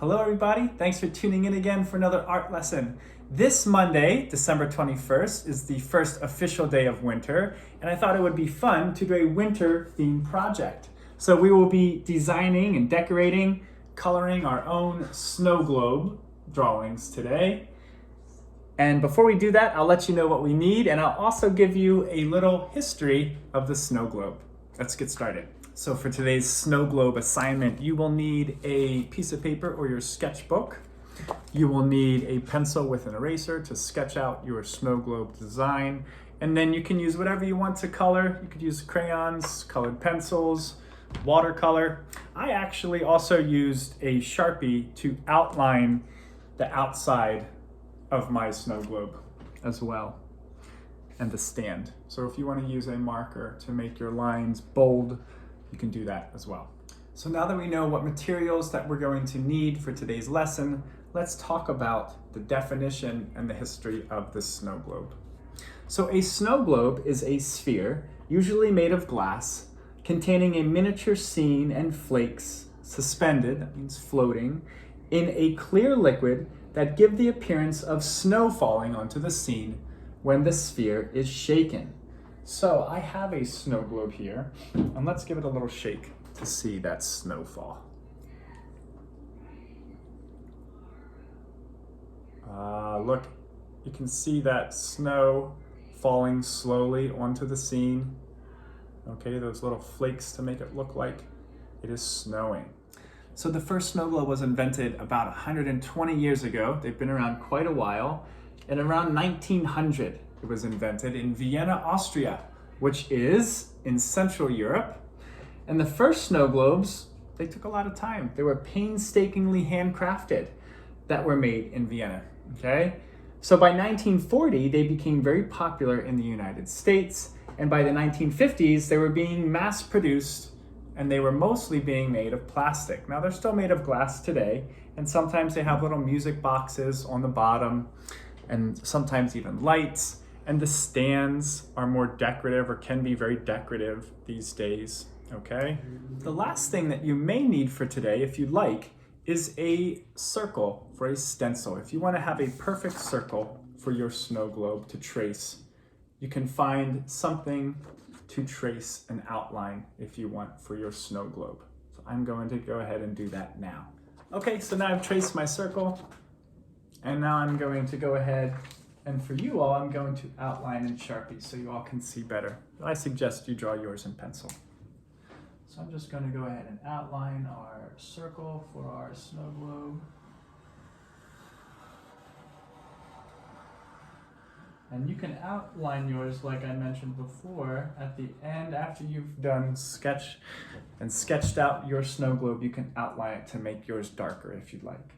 Hello everybody, thanks for tuning in again for another art lesson. This Monday, December 21st, is the first official day of winter, and I thought it would be fun to do a winter themed project. So we will be designing and decorating, coloring our own snow globe drawings today. And before we do that, I'll let you know what we need, and I'll also give you a little history of the snow globe. Let's get started. So for today's snow globe assignment, you will need a piece of paper or your sketchbook. You will need a pencil with an eraser to sketch out your snow globe design. And then you can use whatever you want to color. You could use crayons, colored pencils, watercolor. I actually also used a Sharpie to outline the outside of my snow globe as well, and the stand. So if you want to use a marker to make your lines bold, you can do that as well. So now that we know what materials that we're going to need for today's lesson, let's talk about the definition and the history of the snow globe. So a snow globe is a sphere, usually made of glass, containing a miniature scene and flakes suspended, that means floating, in a clear liquid that give the appearance of snow falling onto the scene when the sphere is shaken. So I have a snow globe here, and let's give it a little shake to see that snowfall. Look, you can see that snow falling slowly onto the scene. Okay, those little flakes to make it look like it is snowing. So the first snow globe was invented about 120 years ago. They've been around quite a while. And around 1900, it was invented in Vienna, Austria, which is in Central Europe. And the first snow globes, they took a lot of time. They were painstakingly handcrafted that were made in Vienna, okay? So by 1940, they became very popular in the United States. And by the 1950s, they were being mass produced, and they were mostly being made of plastic. Now they're still made of glass today, and sometimes they have little music boxes on the bottom, and sometimes even lights, and the stands are more decorative or can be very decorative these days, okay? The last thing that you may need for today, if you'd like, is a circle for a stencil. If you want to have a perfect circle for your snow globe to trace, you can find something to trace an outline if you want for your snow globe. So I'm going to go ahead and do that now. Okay, so now I've traced my circle, and now I'm going to go ahead, and for you all, I'm going to outline in Sharpie so you all can see better. I suggest you draw yours in pencil. So I'm just going to go ahead and outline our circle for our snow globe. And you can outline yours, like I mentioned before, at the end after you've done sketched out your snow globe. You can outline it to make yours darker if you'd like.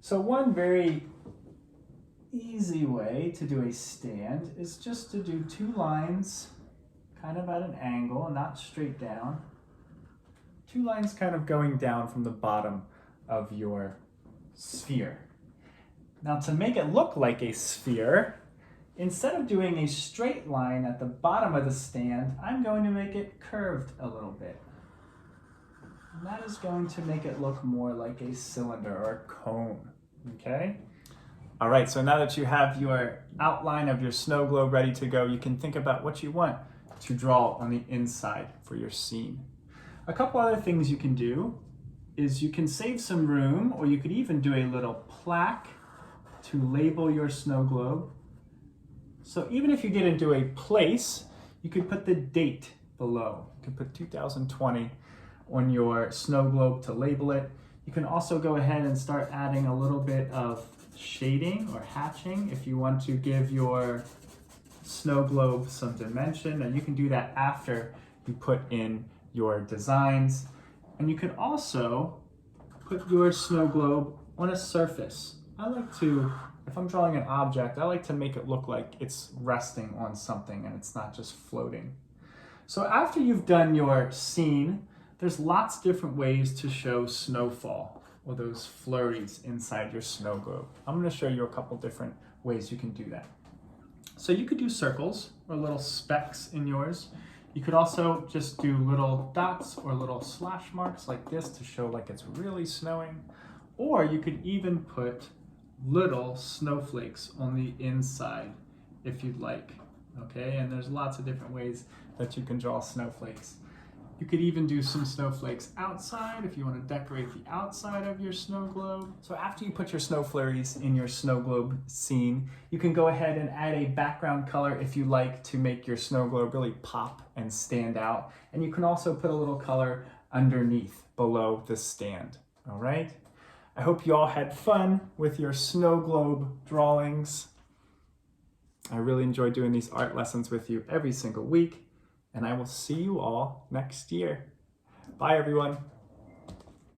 So one very easy way to do a stand is just to do two lines kind of at an angle, not straight down. Two lines kind of going down from the bottom of your sphere. Now to make it look like a sphere, instead of doing a straight line at the bottom of the stand, I'm going to make it curved a little bit. And that is going to make it look more like a cylinder or a cone, okay? All right, so now that you have your outline of your snow globe ready to go, you can think about what you want to draw on the inside for your scene. A couple other things you can do is you can save some room, or you could even do a little plaque to label your snow globe. So even if you didn't do a place, you could put the date below. You could put 2020 on your snow globe to label it. You can also go ahead and start adding a little bit of shading or hatching if you want to give your snow globe some dimension, and you can do that after you put in your designs. And you can also put your snow globe on a surface. I like to, if I'm drawing an object, I like to make it look like it's resting on something and it's not just floating. So after you've done your scene, there's lots of different ways to show snowfall or those flurries inside your snow globe. I'm going to show you a couple different ways you can do that. So you could do circles or little specks in yours. You could also just do little dots or little slash marks like this to show like it's really snowing. Or you could even put little snowflakes on the inside if you'd like, okay? And there's lots of different ways that you can draw snowflakes. You could even do some snowflakes outside if you want to decorate the outside of your snow globe. So after you put your snow flurries in your snow globe scene, you can go ahead and add a background color if you like to make your snow globe really pop and stand out. And you can also put a little color underneath below the stand, all right? I hope you all had fun with your snow globe drawings. I really enjoy doing these art lessons with you every single week, and I will see you all next year. Bye, everyone.